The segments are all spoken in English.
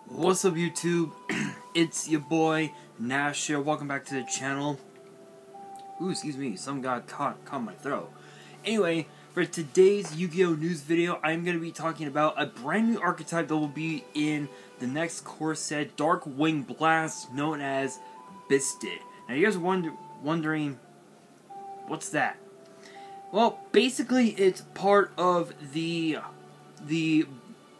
What's up, YouTube? It's your boy Nash here. Welcome back to the channel. Ooh, excuse me, some got caught in my throat. Anyway, for today's Yu-Gi-Oh news video, I'm going to be talking about a brand new archetype that will be in the next core set, Darkwing Blast, known as Byssted. Now, you guys are wondering, what's that? Well, basically, it's part of the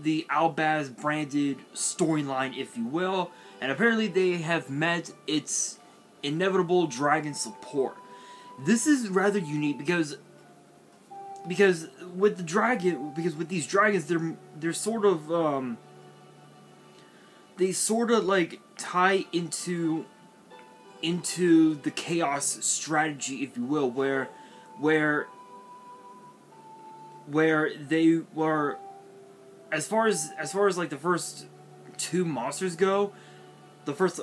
Albaz branded storyline, if you will, and apparently they have met its inevitable dragon support. This is rather unique because with these dragons, they're sort of they sort of like tie into the chaos strategy, if you will, where they were. As far as like the first two monsters go, the first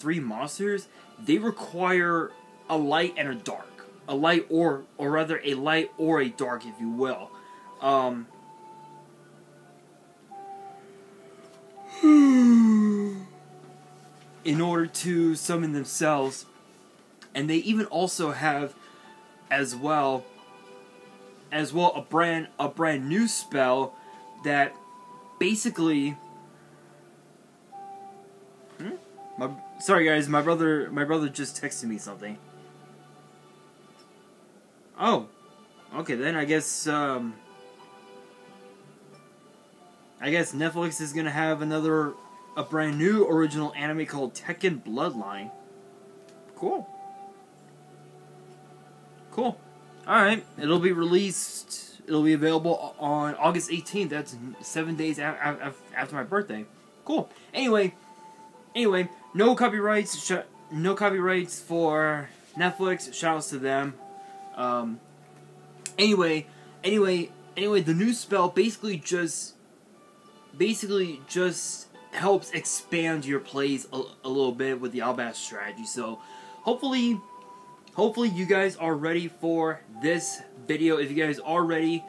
three monsters, they require a light and a dark, a light or a dark, if you will. In order to summon themselves, and they even also have as well a brand new spell that basically sorry guys, my brother just texted me something. Oh, okay, then I guess Netflix is gonna have a brand new original anime called Tekken Bloodline. Cool. Alright, it'll be released. It'll be available on August 18th. That's 7 days after my birthday. Cool. Anyway, no copyrights. No copyrights for Netflix. Shoutouts to them. Anyway, the new spell basically just helps expand your plays a little bit with the Albaz strategy. So, hopefully you guys are ready for this video. If you guys are ready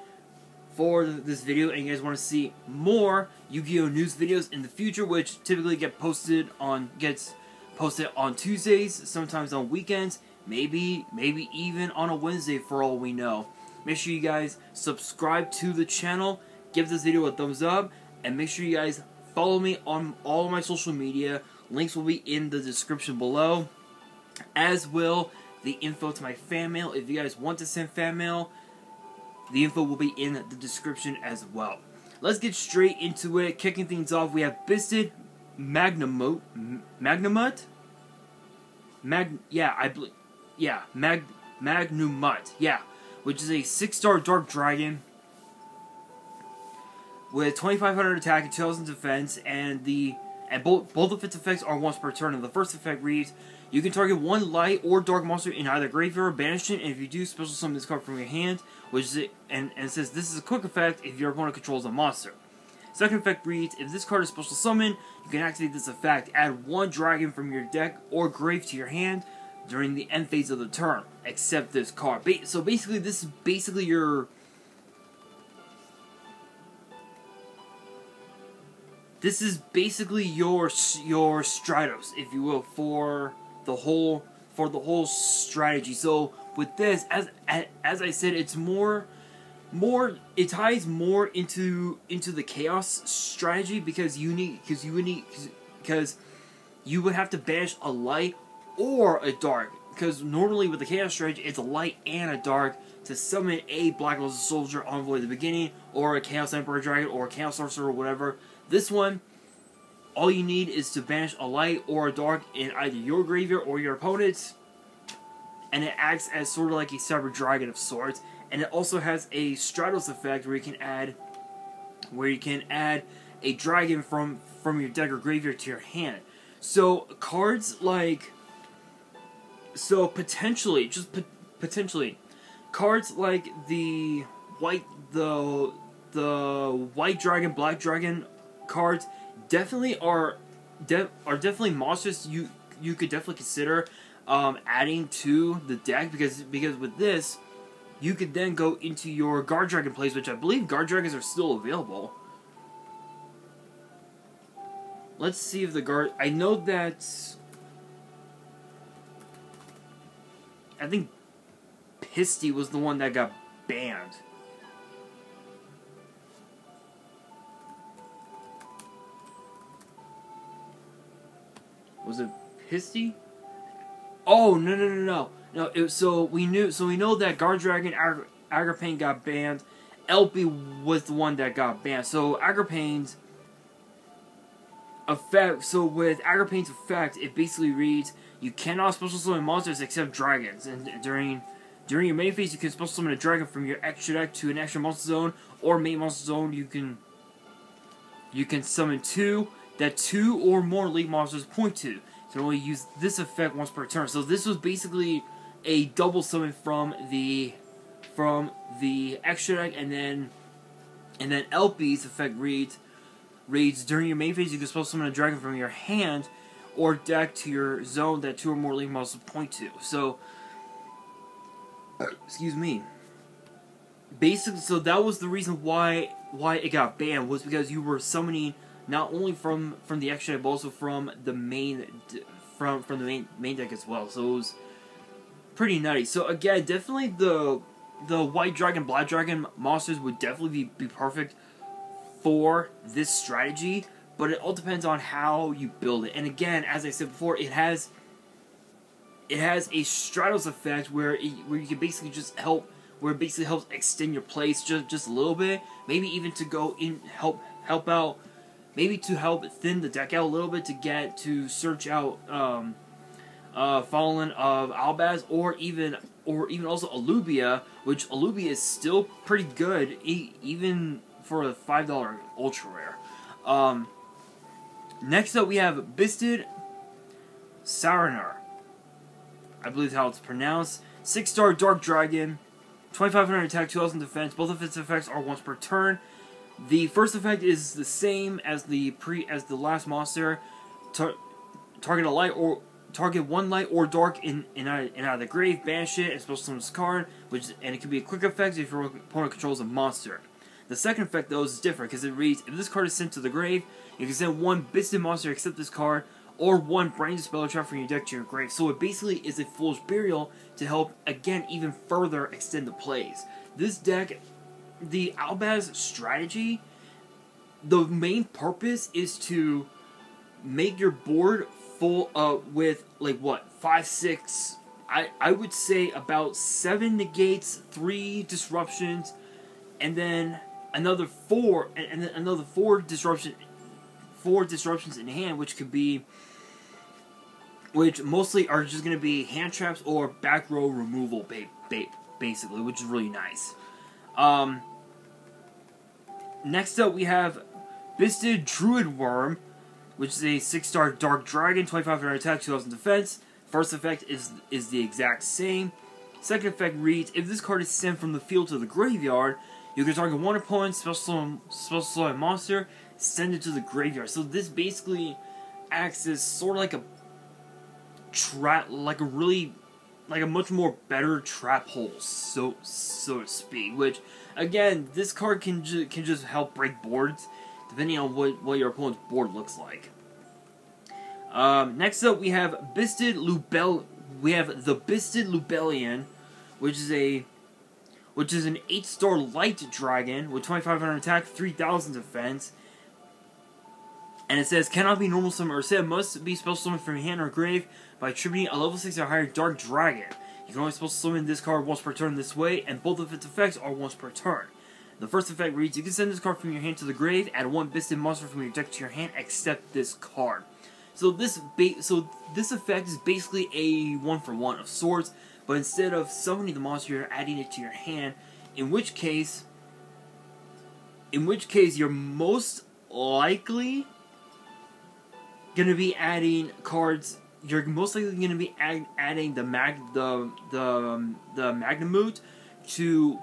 for this video and you guys want to see more Yu-Gi-Oh news videos in the future, which typically gets posted on Tuesdays, sometimes on weekends, maybe even on a Wednesday for all we know. Make sure you guys subscribe to the channel, give this video a thumbs up, and make sure you guys follow me on all of my social media. Links will be in the description below, as will the info to my fan mail. If you guys want to send fan mail, the info will be in the description as well. Let's get straight into it. Kicking things off, we have Byssted Magnamut, which is a 6-star dark dragon with 2,500 attack and 2,000 defense, and both of its effects are once per turn. And the first effect reads: you can target one light or dark monster in either graveyard or banishment, and if you do, special summon this card from your hand, and it says this is a quick effect if your opponent controls a monster. Second effect reads: if this card is special summoned, you can activate this effect. Add one dragon from your deck or grave to your hand during the end phase of the turn, except this card. So basically, this is basically your... This is basically your Stratos, if you will, for the whole strategy. So with this, as I said, it's it ties more into the chaos strategy because you would have to banish a light or a dark, because normally with the chaos strategy it's a light and a dark to summon a Black Luster Soldier Envoy at the beginning, or a Chaos Emperor Dragon, or a Chaos Sorcerer, or whatever. This one, all you need is to banish a light or a dark in either your graveyard or your opponent's, and it acts as sort of like a Cyber Dragon of sorts. And it also has a Stratos effect where you can add a dragon from your deck or graveyard to your hand. So cards like, potentially, cards like the white dragon, black dragon cards definitely are definitely monsters you could definitely consider adding to the deck, because with this you could then go into your Guard Dragon plays, which I believe Guard Dragons are still available. let's see if the guard. I know that. I think Byssted was the one that got banned. Was it Byssted? Oh no! So we know that Guard Dragon Agripain got banned. LP was the one that got banned. So Agripain's effect. So with Agripain's effect, it basically reads: you cannot special summon monsters except dragons. And during your main phase, you can special summon a dragon from your extra deck to an extra monster zone or main monster zone. You can summon two that two or more league monsters point to. You can only use this effect once per turn. So this was basically a double summon from the extra deck, and then LP's effect reads during your main phase you can special summon a dragon from your hand or deck to your zone that two or more league monsters point to. So excuse me. Basically, so that was the reason why it got banned, was because you were summoning not only from the extra deck, but also from the main main deck as well. So it was pretty nutty. So again, definitely the white dragon, black dragon monsters would definitely be perfect for this strategy, but it all depends on how you build it. And again, as I said before, it has a Stratos effect where you can basically just help, where it basically helps extend your plays just a little bit, maybe even to go in help out. Maybe to help thin the deck out a little bit to search out Fallen of Albaz, or even also Alubia, which Alubia is still pretty good even for a $5 ultra rare. Next up we have Byssted Saranar. I believe that's how it's pronounced. 6-star Dark Dragon, 2500 attack, 2000 defense. Both of its effects are once per turn. The first effect is the same as the last monster. Target one light or dark in out of the grave, banish it, and special summon this card, and it can be a quick effect if your opponent controls a monster. The second effect though is different because it reads: if this card is sent to the grave, you can send one Byssted monster except this card, or one Brain Dispeller trap from your deck to your grave. So it basically is a Fool's Burial to help again even further extend the plays. This deck, the Albaz strategy, the main purpose is to make your board full with like what, 5, 6, I would say about 7 negates, 3 disruptions, and then another 4 and then another 4 disruptions in hand, which mostly are just going to be hand traps or back row removal basically, which is really nice. Next up we have Byssted Druid Worm, which is a 6-star Dark Dragon, 2500 attack, 2000 defense. First effect is the exact same. Second effect reads: if this card is sent from the field to the graveyard, you can target one opponent, special summon monster, send it to the graveyard. So this basically acts as sort of like a trap, like a much more better trap hole, so to speak. Which again, this card can just help break boards, depending on what your opponent's board looks like. Next up, we have Byssted Lubel. We have the Byssted Lubellion, which is an 8-star light dragon with 2500 attack, 3000 defense. And it says, cannot be normal summon or said, must be special summoned from your hand or grave by attributing a level 6 or higher Dark Dragon. You can only special summon this card once per turn this way, and both of its effects are once per turn. The first effect reads: you can send this card from your hand to the grave, add one Byssted monster from your deck to your hand, except this card. So this effect is basically a 1-for-1 of sorts, but instead of summoning the monster, you're adding it to your hand, in which case you're most likely going to be adding cards. You're most likely going to be adding the Magnamute to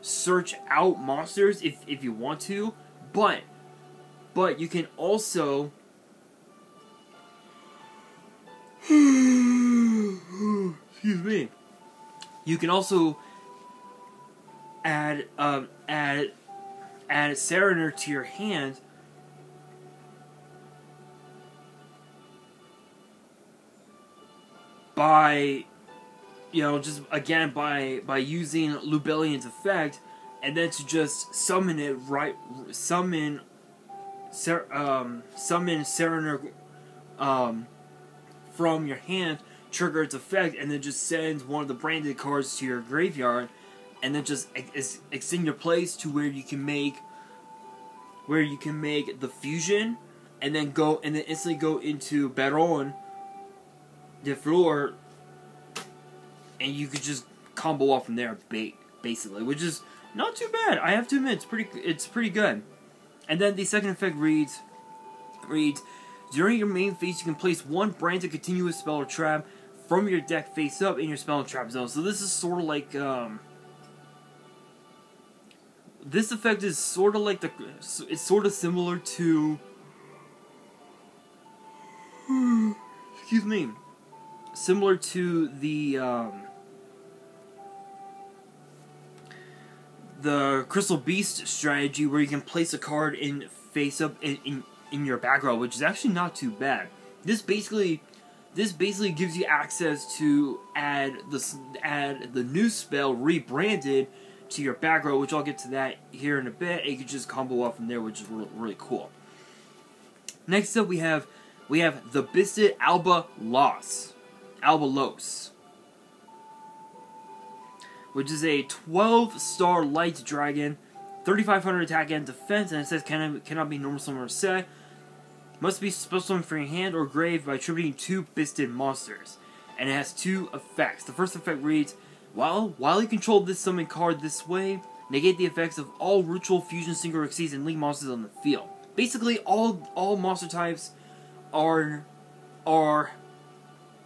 search out monsters if you want to, but you can also excuse me. You can also add Saranar to your hand by, you know, just again by using Lubellian's effect, and then to just summon it summon Serener from your hand, trigger its effect, and then just send one of the branded cards to your graveyard, and then just extend your place to where you can make the fusion, and then instantly go into Baron de Fleur, and you could just combo off from there, basically, which is not too bad. I have to admit, it's pretty good. And then the second effect reads, during your main phase, you can place one branded continuous spell or trap from your deck face up in your spell and trap zone. So this is sort of like, this effect is sort of like it's sort of similar to, excuse me, similar to the Crystal Beast strategy, where you can place a card in face up in your back row, which is actually not too bad. This basically gives you access to add the new spell rebranded to your back row, which I'll get to that here in a bit. And you can just combo off from there, which is really cool. Next up, we have the Byssted Albalos, which is a 12-star light dragon, 3,500 attack and defense, and it says cannot be normal summon or set. Must be special summon from your hand or grave by attributing 2 Byssted monsters. And it has 2 effects. The first effect reads, while you control this summon card this way, negate the effects of all Ritual, Fusion, Synchro, Exceeds, and Link monsters on the field. Basically, all monster types are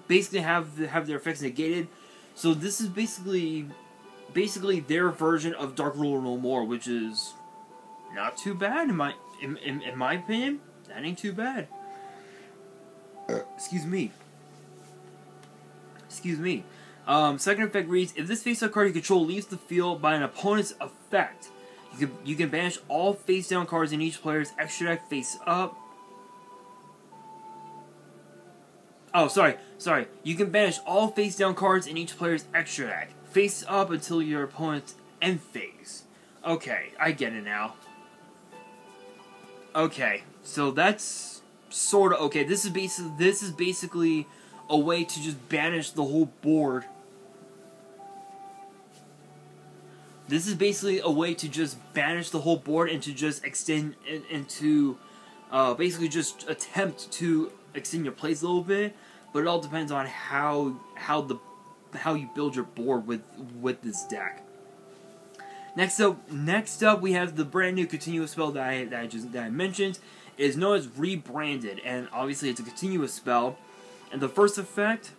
basically have their effects negated. So this is basically their version of Dark Ruler No More, which is not too bad in my opinion. That ain't too bad. Excuse me. Second effect reads, if this face-up card you control leaves the field by an opponent's effect, you can banish all face-down cards in each player's extra deck face up. Oh, sorry. You can banish all face-down cards in each player's extra deck face up until your opponent's end phase. Okay, I get it now. Okay, so that's sort of okay. This is basically a way to just banish the whole board. This is basically a way to just banish the whole board and to just extend into basically just attempt to extend your plays a little bit. But it all depends on how you build your board with this deck. Next up, we have the brand new continuous spell that I mentioned. It is known as Rebranded, and obviously it's a continuous spell. And the first effect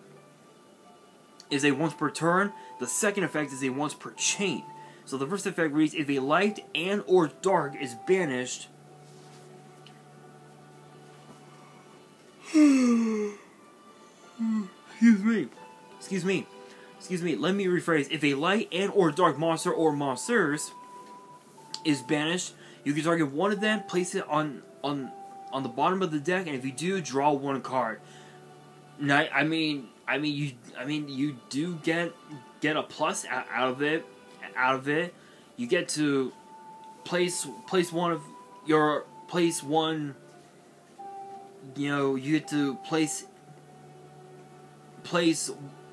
is a once per turn. The second effect is a once per chain. So the first effect reads: if a light and or dark is banished. Excuse me. Let me rephrase. If a light and or dark monster or monsters is banished, you can target one of them, place it on the bottom of the deck, and if you do, draw one card. Now, I mean, you do get a plus out of it. You get to place one. You know, you get to place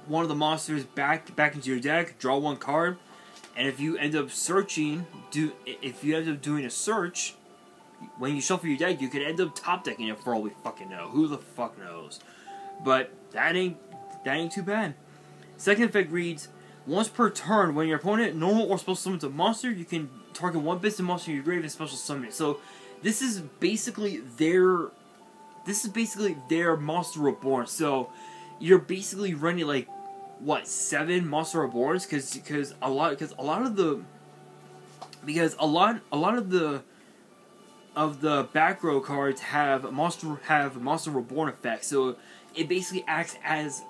one of the monsters back into your deck, draw one card, and if you end up doing a search, when you shuffle your deck, you could end up top decking it for all we fucking know. Who the fuck knows? But that ain't too bad. Second effect reads: once per turn, when your opponent normal or special summons a monster, you can target one Byssted monster in your grave and special summon it. So this is basically their Monster Reborn. So you're basically running like what, 7 Monster Reborns? Because a lot of the back row cards have Monster Reborn effects. So it basically acts as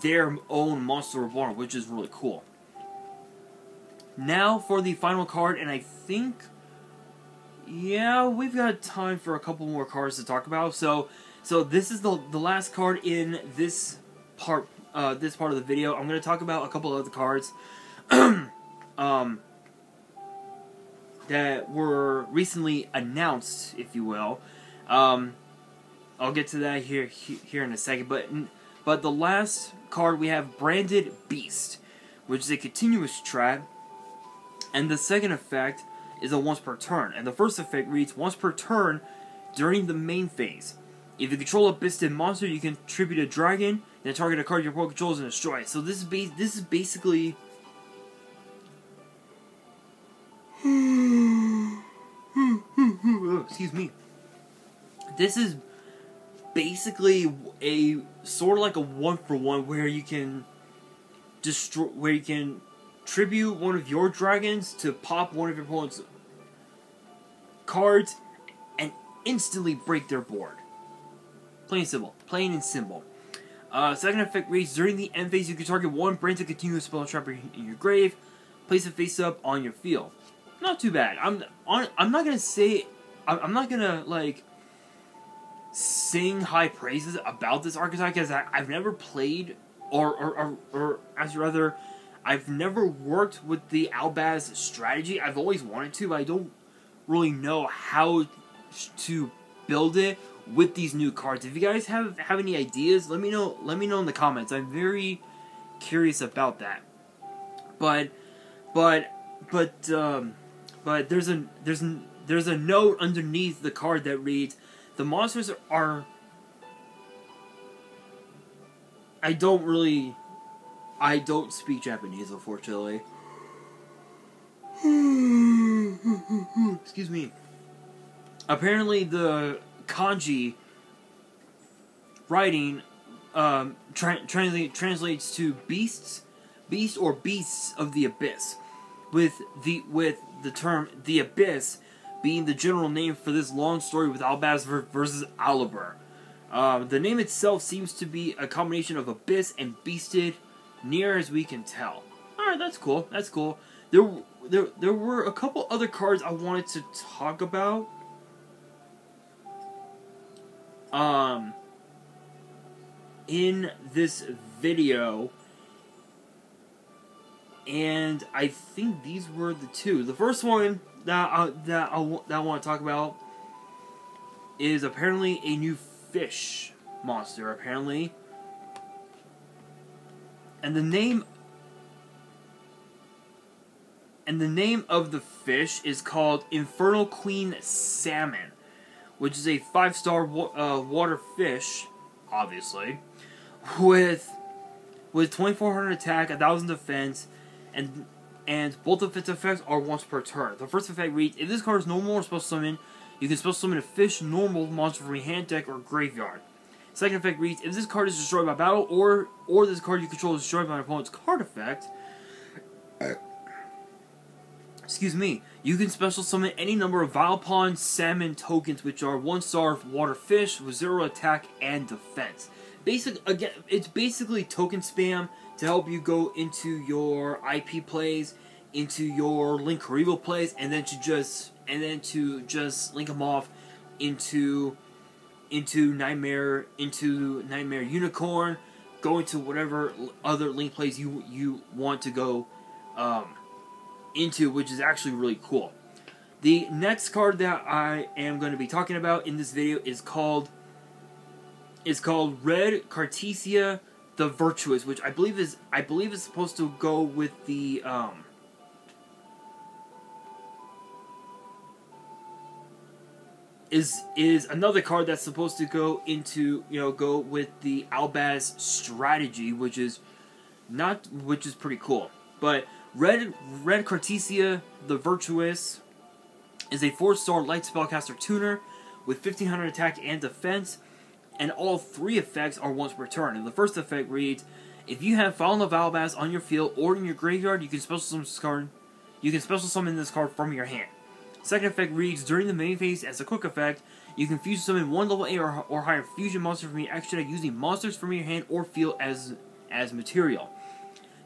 their own Monster Reborn, which is really cool. Now for the final card, and I think, yeah, we've got time for a couple more cards to talk about. So this is the last card in this part this part of the video, I'm going to talk about a couple of other cards that were recently announced, if you will. I'll get to that here in a second. But the last card we have, Branded Beast, which is a continuous trap, and the second effect is a once per turn. And the first effect reads, once per turn during the main phase. If you control a Byssted monster, you can tribute a dragon, then target a card your opponent controls and destroy it. So this is basically excuse me. This is basically a sort of like a 1-for-1 where you can tribute one of your dragons to pop one of your opponent's cards and instantly break their board. Plain and simple. Plain and simple. Second effect reads, during the end phase, you can target one branded continuous spell trap in your grave, place it face up on your field. Not too bad. I'm not gonna say, I'm not gonna like sing high praises about this archetype because I've never played or as rather, I've never worked with the Albaz strategy. I've always wanted to, but I don't really know how to build it with these new cards. If you guys have any ideas, let me know in the comments. I'm very curious about that. But there's a note underneath the card that reads, the monsters are, I don't speak Japanese, unfortunately. Excuse me. Apparently the kanji writing translates to beast or beasts of the abyss, with the term the abyss being the general name for this long story with Albaz versus Alibur. The name itself seems to be a combination of abyss and beasted, near as we can tell. Alright, that's cool. That's cool. There were a couple other cards I wanted to talk about. In this video, and I think these were the two. The first one that I want to talk about is apparently a new fish monster, apparently. And the name of the fish is called Infernal Queen Salmon, which is a 5-star water fish, obviously, with 2400 attack, 1000 defense, and both of its effects are once per turn. The first effect reads, if this card is normal or special summon, you can special summon a fish normal monster from your hand, deck, or graveyard. Second effect reads, if this card is destroyed by battle, or this card you control is destroyed by an opponent's card effect, excuse me, you can special summon any number of Vilepon Salmon tokens, which are 1-star water fish with 0 attack and defense. Again, it's basically token spam to help you go into your IP plays, into your Link Karibo plays, and then to just link them off into Nightmare Unicorn, go into whatever other Link plays you want to go into, which is actually really cool. The next card that I am going to be talking about in this video is called Red Cartesia the Virtuous, which I believe is supposed to go with the is another card that's supposed to go into, go with the Albaz strategy, which is pretty cool. But Red Cartesia the Virtuous is a 4-star light spellcaster tuner with 1500 attack and defense, and all 3 effects are once per turn. And the first effect reads, if you have Fallen of Albaz on your field or in your graveyard, you can special summon this card. You can special summon this card from your hand. Second effect reads, during the main phase, as a quick effect, you can fusion summon 1 level A or higher fusion monster from your extra deck using monsters from your hand or field as material.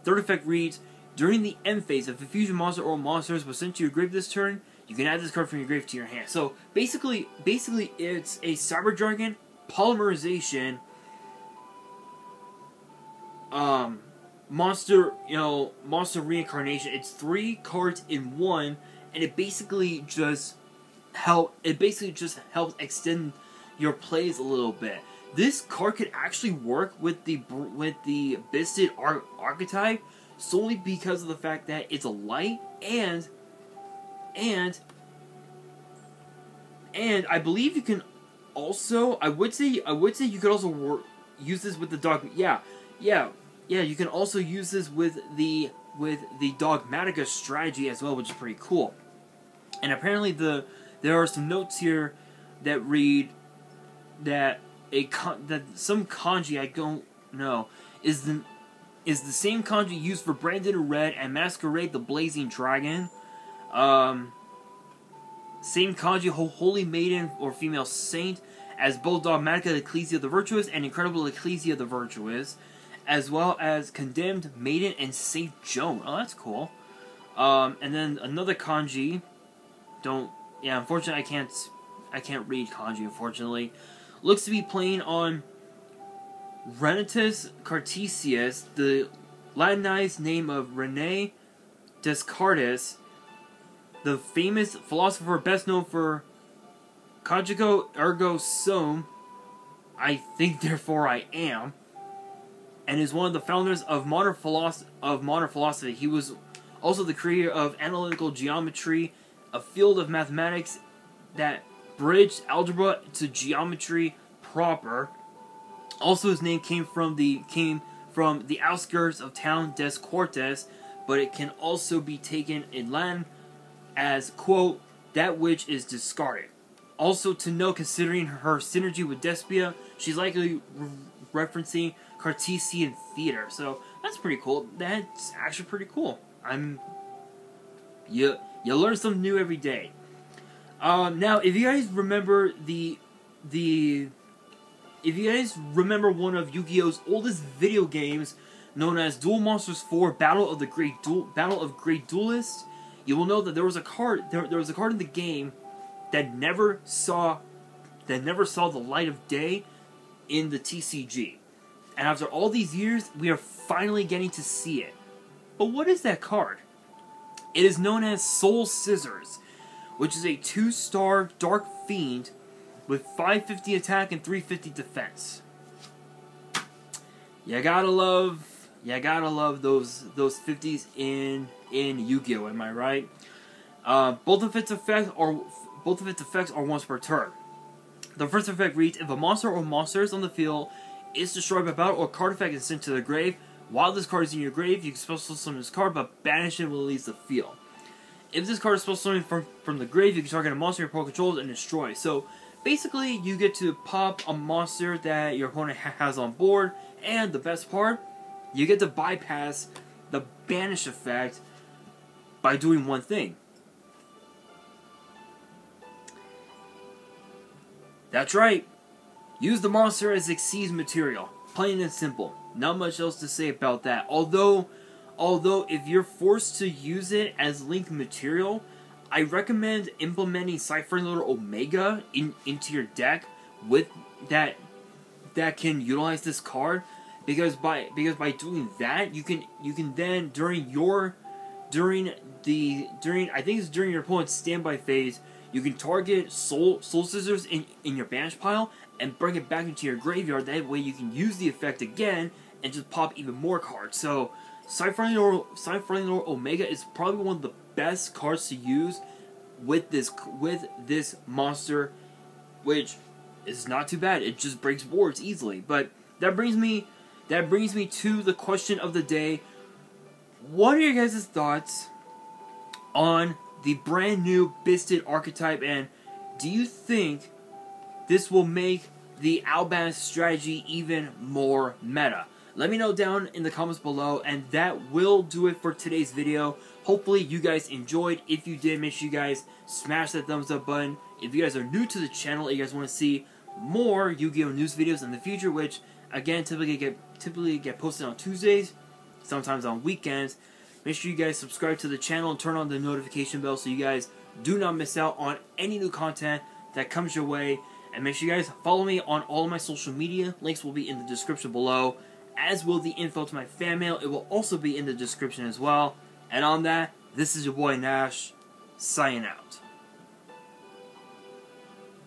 Third effect reads, during the end phase, if a fusion monster or monsters was sent to your grave this turn, you can add this card from your grave to your hand. So basically it's a Cyber Dragon polymerization monster, monster reincarnation. It's 3 cards in one, and it basically just helps extend your plays a little bit. This card could actually work with the Byssted Archetype solely because of the fact that it's a light, and I believe you can also, I would say you could also use this with the dog. Yeah. You can also use this with the Dogmatica strategy as well, which is pretty cool. And apparently there are some notes here that read that some kanji, I don't know, is the same kanji used for Branded Red and Masquerade the Blazing Dragon. Same kanji, Holy Maiden or Female Saint, as both Dogmatica Ecclesia the Virtuous and Incredible Ecclesia the Virtuous, as well as Condemned Maiden and Saint Joan. Oh, that's cool. And then another kanji. Unfortunately, I can't read kanji. Unfortunately, looks to be playing on Renatus Cartesius, the Latinized name of Rene Descartes, the famous philosopher best known for Cogito ergo sum, I think therefore I am, and is one of the founders of modern philosophy. He was also the creator of analytical geometry, a field of mathematics that bridged algebra to geometry proper. Also, his name came from the outskirts of town Des Cortes, but it can also be taken in Latin as, quote, that which is discarded. Also to note, considering her synergy with Despia, she's likely referencing Cartesian theater. So that's pretty cool. That's actually pretty cool. You learn something new every day. Now, if you guys remember one of Yu-Gi-Oh's oldest video games, known as Duel Monsters 4: Battle of Great Duelists, you will know that there was a card. There was a card in the game that never saw the light of day in the TCG. And after all these years, we are finally getting to see it. But what is that card? It is known as Soul Scissors, which is a 2-star Dark Fiend with 550 attack and 350 defense. You gotta love those 50s in Yu-Gi-Oh, am I right? Both of its effects are once per turn. The first effect reads: if a monster or monsters on the field is destroyed by battle or card effect is sent to the grave, while this card is in your grave, you can special summon this card, but banish it when it leaves the field. If this card is special summoned from the grave, you can target a monster your opponent controls and destroy. So basically, you get to pop a monster that your opponent has on board, and the best part, you get to bypass the banish effect by doing one thing. That's right. Use the monster as Xyz material. Plain and simple. Not much else to say about that. Although if you're forced to use it as linked material, I recommend implementing Ciphering Lord Omega into your deck with that can utilize this card, because by doing that, you can then during your opponent's standby phase, you can target Soul Scissors in your banish pile and bring it back into your graveyard. That way you can use the effect again and just pop even more cards. So Ciphering Lord Omega is probably one of the best cards to use with this monster, which is not too bad. It just breaks boards easily. But that brings me to the question of the day. What are your guys' thoughts on the brand new Byssted Archetype, and do you think this will make the Alban strategy even more meta? Let me know down in the comments below, and that will do it for today's video. Hopefully you guys enjoyed. If you did, make sure you guys smash that thumbs up button. If you guys are new to the channel and you guys want to see more Yu-Gi-Oh news videos in the future, which again typically get posted on Tuesdays, sometimes on weekends, make sure you guys subscribe to the channel and turn on the notification bell so you guys do not miss out on any new content that comes your way. And make sure you guys follow me on all of my social media. Links will be in the description below. as will the info to my fan mail. It will also be in the description as well. And on that, this is your boy Nash, signing out.